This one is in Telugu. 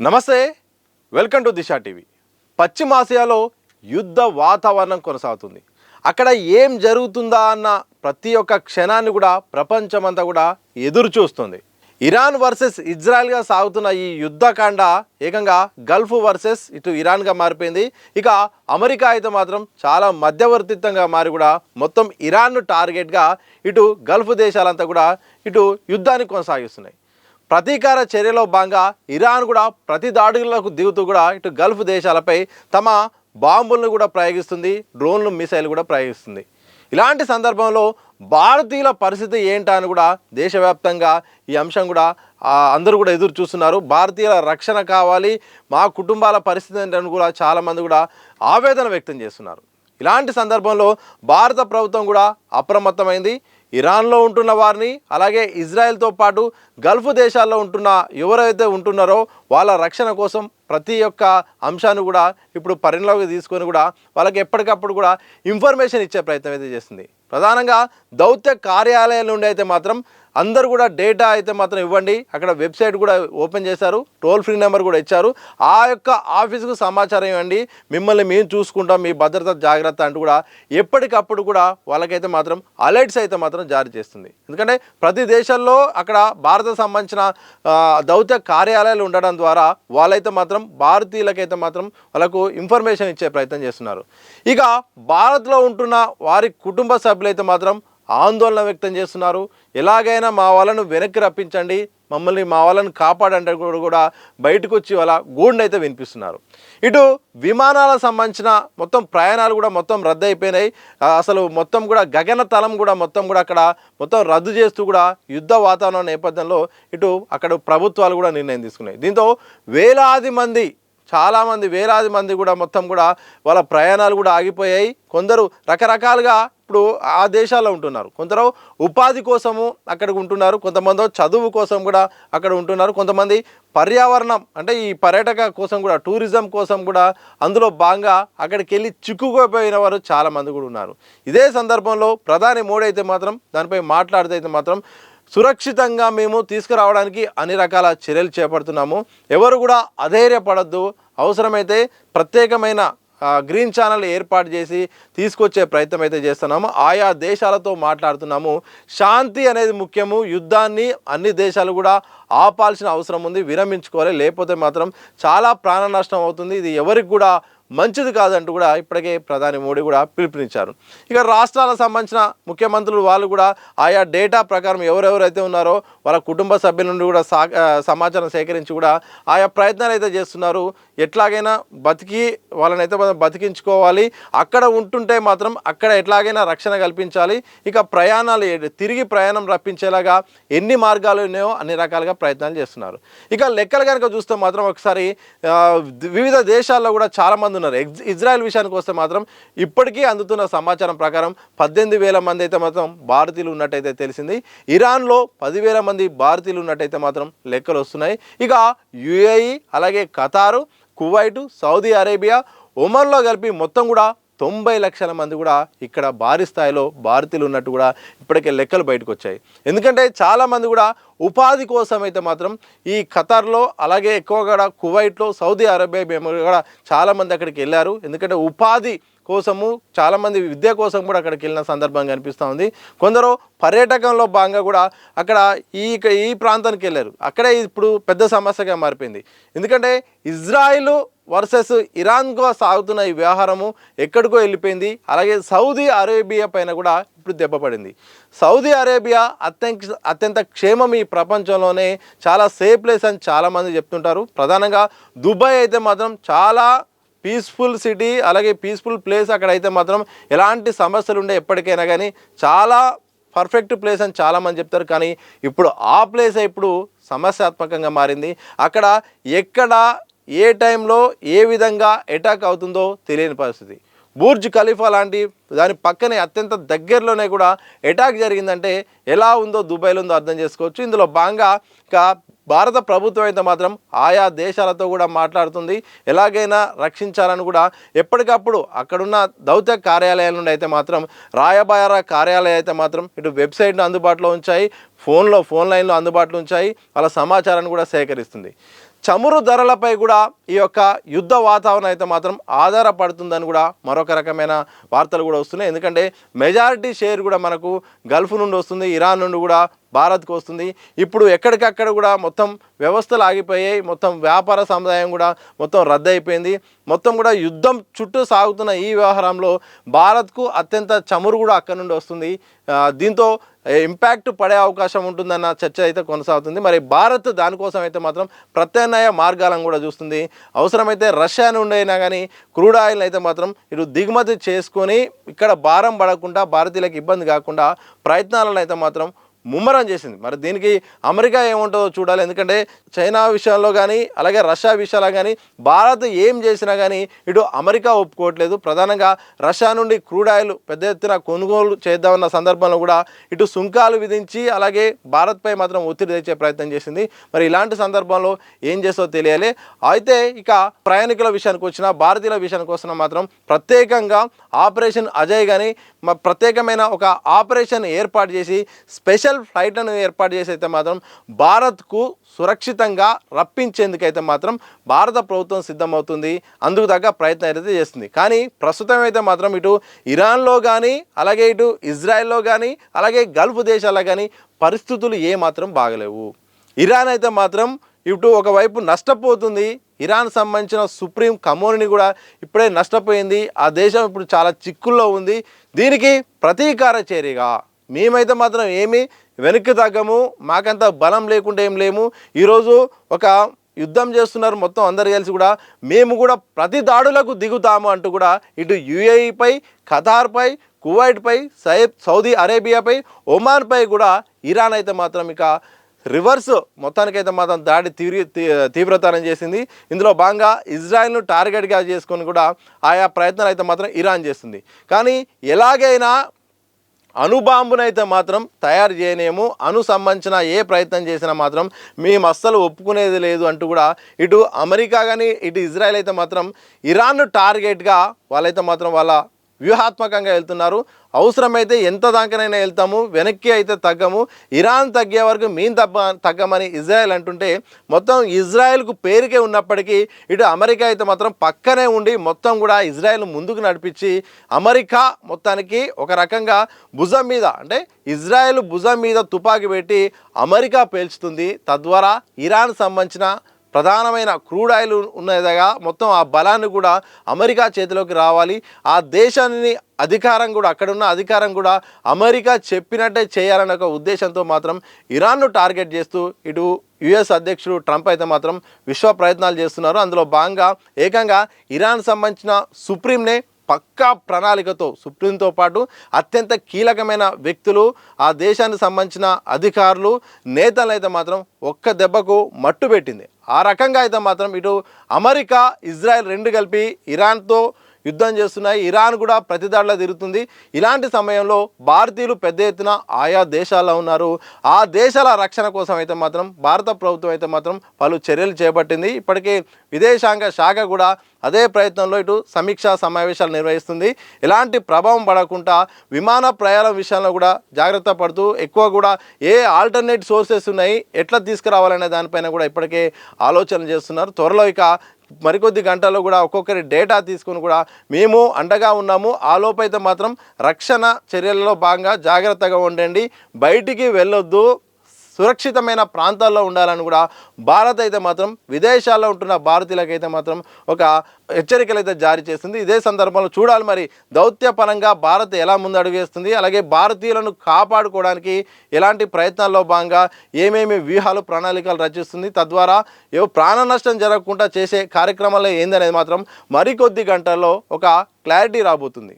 నమస్తే, వెల్కమ్ టు దిశా టీవీ. పశ్చిమాసియాలో యుద్ధ వాతావరణం కొనసాగుతుంది. అక్కడ ఏం జరుగుతుందా అన్న ప్రతి ఒక్క క్షణాన్ని కూడా ప్రపంచమంతా కూడా ఎదురు చూస్తుంది. ఇరాన్ వర్సెస్ ఇజ్రాయెల్గా సాగుతున్న ఈ యుద్ధకాండ ఏకంగా గల్ఫ్ వర్సెస్ ఇటు ఇరాన్గా మారిపోయింది. ఇక అమెరికా అయితే మాత్రం చాలా మధ్యవర్తిత్వంగా మారి కూడా మొత్తం ఇరాన్ను టార్గెట్గా ఇటు గల్ఫ్ దేశాలంతా కూడా ఇటు యుద్ధాన్ని కొనసాగిస్తున్నాయి. ప్రతీకార చర్యలో భాగంగా ఇరాన్ కూడా ప్రతి దాడులకు దిగుతూ కూడా ఇటు గల్ఫ్ దేశాలపై తమ బాంబులను కూడా ప్రయోగిస్తుంది, డ్రోన్లు మిసైల్ కూడా ప్రయోగిస్తుంది. ఇలాంటి సందర్భంలో భారతీయుల పరిస్థితి ఏంటా అని కూడా దేశవ్యాప్తంగా ఈ అంశం కూడా అందరూ కూడా ఎదురు చూస్తున్నారు. భారతీయుల రక్షణ కావాలి, మా కుటుంబాల పరిస్థితి ఏంటని కూడా చాలామంది కూడా ఆవేదన వ్యక్తం చేస్తున్నారు. ఇలాంటి సందర్భంలో భారత ప్రభుత్వం కూడా అప్రమత్తమైంది. ఇరాన్లో ఉంటున్న వారిని అలాగే ఇజ్రాయెల్తో పాటు గల్ఫ్ దేశాల్లో ఉంటున్న ఎవరైతే ఉంటున్నారో వాళ్ళ రక్షణ కోసం ప్రతి ఒక్క అంశాన్ని కూడా ఇప్పుడు పరిగణలోకి తీసుకొని కూడా వాళ్ళకి ఎప్పటికప్పుడు కూడా ఇన్ఫర్మేషన్ ఇచ్చే ప్రయత్నం అయితే చేస్తుంది. ప్రధానంగా దౌత్య కార్యాలయాల నుండి అయితే మాత్రం అందరూ కూడా డేటా అయితే మాత్రం ఇవ్వండి, అక్కడ వెబ్సైట్ కూడా ఓపెన్ చేశారు, టోల్ ఫ్రీ నెంబర్ కూడా ఇచ్చారు, ఆ యొక్క ఆఫీసుకు సమాచారం ఇవ్వండి, మిమ్మల్ని మేము చూసుకుంటాం, మీ భద్రత జాగ్రత్త అంటూ కూడా ఎప్పటికప్పుడు కూడా వాళ్ళకైతే మాత్రం అలర్ట్స్ అయితే మాత్రం జారీ చేస్తుంది. ఎందుకంటే ప్రతి దేశాల్లో అక్కడ భారత సంబంధించిన దౌత్య కార్యాలయాలు ఉండడం ద్వారా వాళ్ళైతే మాత్రం భారతీయులకైతే మాత్రం వాళ్ళకు ఇన్ఫర్మేషన్ ఇచ్చే ప్రయత్నం చేస్తున్నారు. ఇక భారత్లో ఉంటున్న వారి కుటుంబ సభ్యులైతే మాత్రం ఆందోళన వ్యక్తం చేస్తున్నారు. ఎలాగైనా మా వాళ్ళను వెనక్కి రప్పించండి, మమ్మల్ని మా వాళ్ళని కాపాడంటే కూడా బయటకు వచ్చి వాళ్ళ గూండు అయితే వినిపిస్తున్నారు. ఇటు విమానాలకు సంబంధించిన మొత్తం ప్రయాణాలు కూడా మొత్తం రద్దు అయిపోయినాయి. అసలు మొత్తం కూడా గగనతలం కూడా మొత్తం కూడా అక్కడ మొత్తం రద్దు చేస్తూ కూడా యుద్ధ వాతావరణం నేపథ్యంలో ఇటు అక్కడ ప్రభుత్వాలు కూడా నిర్ణయం తీసుకున్నాయి. దీంతో వేలాది మంది కూడా మొత్తం కూడా వాళ్ళ ప్రయాణాలు కూడా ఆగిపోయాయి. కొందరు రకరకాలుగా ఇప్పుడు ఆ దేశాల్లో ఉంటున్నారు, కొందరు ఉపాధి కోసము అక్కడికి ఉంటున్నారు, కొంతమంది చదువు కోసం కూడా అక్కడ ఉంటున్నారు, కొంతమంది పర్యావరణం అంటే ఈ పర్యాటక కోసం కూడా టూరిజం కోసం కూడా అందులో భాగంగా అక్కడికి వెళ్ళి చిక్కుకుపోయిన వారు చాలామంది కూడా ఉన్నారు. ఇదే సందర్భంలో ప్రధాని మోడీ అయితే మాత్రం దానిపై మాట్లాడితే మాత్రం సురక్షితంగా మేము తీసుకురావడానికి అన్ని రకాల చర్యలు చేపడుతున్నాము, ఎవరు కూడా అధైర్యపడద్దు, అవసరమైతే ప్రత్యేకమైన గ్రీన్ ఛానల్ ఏర్పాటు చేసి తీసుకొచ్చే ప్రయత్నం అయితే చేస్తున్నాము, ఆయా దేశాలతో మాట్లాడుతున్నాము, శాంతి అనేది ముఖ్యము, యుద్ధాన్ని అన్ని దేశాలు కూడా ఆపాల్సిన అవసరం ఉంది, విరమించుకోవాలి, లేకపోతే మాత్రం చాలా ప్రాణ నష్టం అవుతుంది, ఇది ఎవరికి కూడా మంచిది కాదంటూ కూడా ఇప్పటికే ప్రధాని మోడీ కూడా పిలుపునిచ్చారు. ఇక రాష్ట్రాలకు సంబంధించిన ముఖ్యమంత్రులు వాళ్ళు కూడా ఆయా డేటా ప్రకారం ఎవరెవరైతే ఉన్నారో వాళ్ళ కుటుంబ సభ్యుల నుండి కూడా సమాచారం సేకరించి కూడా ఆయా ప్రయత్నాలు అయితే చేస్తున్నారు. ఎట్లాగైనా వాళ్ళనైతే బతికించుకోవాలి, అక్కడ ఉంటుంటే మాత్రం అక్కడ ఎట్లాగైనా రక్షణ కల్పించాలి, ఇక తిరిగి ప్రయాణం రప్పించేలాగా ఎన్ని మార్గాలు ఉన్నాయో అన్ని రకాలుగా ప్రయత్నాలు చేస్తున్నారు. ఇక లెక్కలు కనుక చూస్తే మాత్రం ఒకసారి వివిధ దేశాల్లో కూడా చాలామంది ఉన్నారు. ఇజ్రాయెల్ విషయానికి వస్తే మాత్రం ఇప్పటికీ అందుతున్న సమాచారం ప్రకారం 18,000 మంది అయితే మాత్రం భారతీయులు ఉన్నట్టయితే తెలిసింది. ఇరాన్లో 10,000 మంది భారతీయులు ఉన్నట్టయితే మాత్రం లెక్కలు వస్తున్నాయి. ఇక యుఏఈ అలాగే ఖతారు, కువైట్, సౌదీ అరేబియా, ఒమన్లో కలిపి మొత్తం కూడా 90 లక్షల మంది కూడా ఇక్కడ భారీ స్థాయిలో భారతీయులు ఉన్నట్టు కూడా ఇప్పటికే లెక్కలు బయటకు వచ్చాయి. ఎందుకంటే చాలామంది కూడా ఉపాధి కోసం అయితే మాత్రం ఈ ఖతార్లో అలాగే ఎక్కువగా కూడా కువైట్లో, సౌదీ అరేబియా కూడా చాలామంది అక్కడికి వెళ్ళారు. ఎందుకంటే ఉపాధి కోసము చాలామంది విద్య కోసం కూడా అక్కడికి వెళ్ళిన సందర్భం కనిపిస్తూ ఉంది. కొందరు పర్యాటకంలో భాగంగా కూడా అక్కడ ఈ ప్రాంతానికి వెళ్ళారు. అక్కడే ఇప్పుడు పెద్ద సమస్యగా మారిపోయింది. ఎందుకంటే ఇజ్రాయిల్ వర్సెస్ ఇరాన్గా సాగుతున్న ఈ వ్యవహారము ఎక్కడికో వెళ్ళిపోయింది. అలాగే సౌదీ అరేబియా పైన కూడా ఇప్పుడు దెబ్బపడింది. సౌదీ అరేబియా అత్యంత క్షేమం ఈ ప్రపంచంలోనే, చాలా సేఫ్ ప్లేస్ అని చాలామంది చెప్తుంటారు. ప్రధానంగా దుబాయ్ అయితే మాత్రం చాలా పీస్ఫుల్ సిటీ, అలాగే పీస్ఫుల్ ప్లేస్. అక్కడైతే మాత్రం ఎలాంటి సమస్యలు ఉండే ఎప్పటికైనా కానీ చాలా పర్ఫెక్ట్ ప్లేస్ అని చాలామంది చెప్తారు. కానీ ఇప్పుడు ఆ ప్లేస్ ఇప్పుడు సమస్యాత్మకంగా మారింది. అక్కడ ఎక్కడ ఏ టైంలో ఏ విధంగా అటాక్ అవుతుందో తెలియని పరిస్థితి. బుర్జ్ ఖలీఫా లాంటి దాని పక్కనే అత్యంత దగ్గరలోనే కూడా అటాక్ జరిగిందంటే ఎలా ఉందో దుబాయ్లో ఉందో అర్థం చేసుకోవచ్చు. ఇందులో భాగంగా భారత ప్రభుత్వం అయితే మాత్రం ఆయా దేశాలతో కూడా మాట్లాడుతుంది, ఎలాగైనా రక్షించాలని కూడా ఎప్పటికప్పుడు అక్కడున్న దౌత్య కార్యాలయాల నుండి అయితే మాత్రం రాయబార కార్యాలయాలు అయితే మాత్రం ఇటు వెబ్సైట్ను అందుబాటులో ఉంచాయి, ఫోన్ లైన్లో అందుబాటులో ఉంచాయి, వాళ్ళ సమాచారాన్ని కూడా సేకరిస్తుంది. చమురు ధరలపై కూడా ఈ యొక్క యుద్ధ వాతావరణం అయితే మాత్రం ఆధారపడుతుందని కూడా మరొక రకమైన వార్తలు కూడా వస్తున్నాయి. ఎందుకంటే మెజారిటీ షేర్ కూడా మనకు గల్ఫ్ నుండి వస్తుంది, ఇరాన్ నుండి కూడా భారత్కు వస్తుంది. ఇప్పుడు ఎక్కడికక్కడ కూడా మొత్తం వ్యవస్థలు ఆగిపోయాయి, మొత్తం వ్యాపార సముదాయం కూడా మొత్తం రద్దయిపోయింది. మొత్తం కూడా యుద్ధం చుట్టూ సాగుతున్న ఈ వ్యవహారంలో భారత్కు అత్యంత చమురు కూడా అక్కడి నుండి వస్తుంది. దీంతో ఇంపాక్ట్ పడే అవకాశం ఉంటుందన్న చర్చ అయితే కొనసాగుతుంది. మరి భారత్ దానికోసం అయితే మాత్రం ప్రత్యామ్నాయ మార్గాలను కూడా చూస్తుంది. అవసరమైతే రష్యా నుండి అయినా కానీ క్రూడ్ ఆయిల్ అయితే మాత్రం ఇటు దిగుమతి చేసుకొని ఇక్కడ భారం పడకుండా భారతీయులకు ఇబ్బంది కాకుండా ప్రయత్నాలను అయితే మాత్రం ముమ్మరం చేసింది. మరి దీనికి అమెరికా ఏముంటుందో చూడాలి. ఎందుకంటే చైనా విషయంలో కానీ అలాగే రష్యా విషయాల్లో కానీ భారత్ ఏం చేసినా కానీ ఇటు అమెరికా ఒప్పుకోవట్లేదు. ప్రధానంగా రష్యా నుండి క్రూడ్ ఆయిల్ పెద్ద ఎత్తున కొనుగోలు చేద్దామన్న సందర్భంలో కూడా ఇటు సుంకాలు విధించి అలాగే భారత్పై మాత్రం ఒత్తిడి తెచ్చే ప్రయత్నం చేసింది. మరి ఇలాంటి సందర్భంలో ఏం చేస్తో తెలియాలి. అయితే ఇక ప్రయాణికుల విషయానికి వచ్చినా భారతీయుల విషయానికి వస్తున్నా మాత్రం ప్రత్యేకంగా ఆపరేషన్ అజయ్ కానీ ప్రత్యేకమైన ఒక ఆపరేషన్ ఏర్పాటు చేసి స్పెషల్ ఫ్లైట్లను ఏర్పాటు చేసి అయితే మాత్రం భారత్కు సురక్షితంగా రప్పించేందుకైతే మాత్రం భారత ప్రభుత్వం సిద్ధమవుతుంది. అందుకు తగ్గ ప్రయత్నం అయితే చేస్తుంది. కానీ ప్రస్తుతం అయితే మాత్రం ఇటు ఇరాన్లో కానీ అలాగే ఇటు ఇజ్రాయెల్లో కానీ అలాగే గల్ఫ్ దేశాల్లో కానీ పరిస్థితులు ఏమాత్రం బాగలేవు. ఇరాన్ అయితే మాత్రం ఇటు ఒకవైపు నష్టపోతుంది. ఇరాన్ సంబంధించిన సుప్రీం కమోనిని కూడా ఇప్పుడే నష్టపోయింది. ఆ దేశం ఇప్పుడు చాలా చిక్కుల్లో ఉంది. దీనికి ప్రతీకార చర్యగా మేమైతే మాత్రం ఏమీ వెనక్కి తగ్గము, మాకంత బలం లేకుండా ఏం లేము. ఈరోజు ఒక యుద్ధం చేస్తున్నారు మొత్తం అందరు కలిసి కూడా, మేము కూడా ప్రతి దాడులకు దిగుతాము అంటూ కూడా ఇటు యుఏఈపై, ఖతార్పై, కువైట్పై, సౌదీ అరేబియాపై, ఒమాన్పై కూడా ఇరాన్ అయితే మాత్రం ఇక రివర్స్ మొత్తానికైతే మాత్రం దాడి తీవ్రతరం చేసింది. ఇందులో భాగంగా ఇజ్రాయెల్ను టార్గెట్గా చేసుకొని కూడా ఆయా ప్రయత్నాలు అయితే మాత్రం ఇరాన్ చేస్తుంది. కానీ ఎలాగైనా అణుబాంబునైతే మాత్రం తయారు చేయనేమో, అణు సంబంధించిన ఏ ప్రయత్నం చేసినా మాత్రం మేము అస్సలు ఒప్పుకునేది లేదు అంటూ కూడా ఇటు అమెరికా కానీ ఇటు ఇజ్రాయెల్ అయితే మాత్రం ఇరాన్ను టార్గెట్గా వాళ్ళైతే మాత్రం వాళ్ళ వ్యూహాత్మకంగా వెళ్తున్నారు. అవసరమైతే ఎంత దాకానైనా వెళ్తాము, వెనక్కి అయితే తగ్గము, ఇరాన్ తగ్గే వరకు మేము తగ్గమని ఇజ్రాయెల్ అంటుంటే మొత్తం ఇజ్రాయెల్కు పేరుకే ఉన్నప్పటికీ ఇటు అమెరికా అయితే మాత్రం పక్కనే ఉండి మొత్తం కూడా ఇజ్రాయెల్ ముందుకు నడిపించి అమెరికా మొత్తానికి ఒక రకంగా భుజం మీద అంటే ఇజ్రాయెల్ భుజం మీద తుపాకీ పెట్టి అమెరికా పేల్చుతుంది. తద్వారా ఇరాన్ సంబంధించిన ప్రధానమైన క్రూడ్ ఆయిల్ ఉన్నదిగా మొత్తం ఆ బలాన్ని కూడా అమెరికా చేతిలోకి రావాలి. ఆ దేశాన్ని అధికారం కూడా అక్కడున్న అధికారం కూడా అమెరికా చెప్పినట్టే చేయాలనే ఒక ఉద్దేశంతో మాత్రం ఇరాన్ను టార్గెట్ చేస్తూ ఇటు యుఎస్ అధ్యక్షుడు ట్రంప్ అయితే మాత్రం విశ్వ ప్రయత్నాలు చేస్తున్నారు. అందులో భాగంగా ఏకంగా ఇరాన్ సంబంధించిన సుప్రీంనే పక్కా ప్రణాళికతో సుప్రీంతో పాటు అత్యంత కీలకమైన వ్యక్తులు, ఆ దేశానికి సంబంధించిన అధికారులు, నేతలు అయితే మాత్రం ఒక్క దెబ్బకు మట్టు పెట్టింది. ఆ రకంగా అయితే మాత్రం ఇటు అమెరికా, ఇజ్రాయెల్ రెండు కలిపి ఇరాన్తో యుద్ధం చేస్తున్నాయి. ఇరాన్ కూడా ప్రతిదాడిలో తిరుగుతుంది. ఇలాంటి సమయంలో భారతీయులు పెద్ద ఎత్తున ఆయా దేశాల్లో ఉన్నారు. ఆ దేశాల రక్షణ కోసం అయితే మాత్రం భారత ప్రభుత్వం అయితే మాత్రం పలు చర్యలు చేపట్టింది. ఇప్పటికే విదేశాంగ శాఖ కూడా అదే ప్రయత్నంలో ఇటు సమీక్షా సమావేశాలు నిర్వహిస్తుంది. ఎలాంటి ప్రభావం పడకుండా విమాన ప్రయాణం విషయంలో కూడా జాగ్రత్త పడుతూ ఎక్కువ కూడా ఏ ఆల్టర్నేట్ సోర్సెస్ ఉన్నాయి, ఎట్లా తీసుకురావాలనే దానిపైన కూడా ఇప్పటికే ఆలోచన చేస్తున్నారు. త్వరలో ఇక మరికొద్ది గంటల్లో కూడా ఒక్కొక్కరి డేటా తీసుకొని కూడా మేము అండగా ఉన్నాము, ఆలోపు అయితే మాత్రం రక్షణ చర్యలలో భాగంగా జాగ్రత్తగా ఉండండి, బయటికి వెళ్ళొద్దు, సురక్షితమైన ప్రాంతాల్లో ఉండాలని కూడా భారత్ అయితే మాత్రం విదేశాల్లో ఉంటున్న భారతీయులకైతే మాత్రం ఒక హెచ్చరికలు అయితే జారీ చేస్తుంది. ఇదే సందర్భంలో చూడాలి మరి దౌత్యపరంగా భారత్ ఎలా ముందడుగు వేస్తుంది, అలాగే భారతీయులను కాపాడుకోవడానికి ఎలాంటి ప్రయత్నాల్లో భాగంగా ఏమేమి వ్యూహాలు ప్రణాళికలు రచిస్తుంది, తద్వారా ప్రాణ నష్టం జరగకుండా చేసే కార్యక్రమాలు ఏందనేది మాత్రం మరికొద్ది గంటల్లో ఒక క్లారిటీ రాబోతుంది.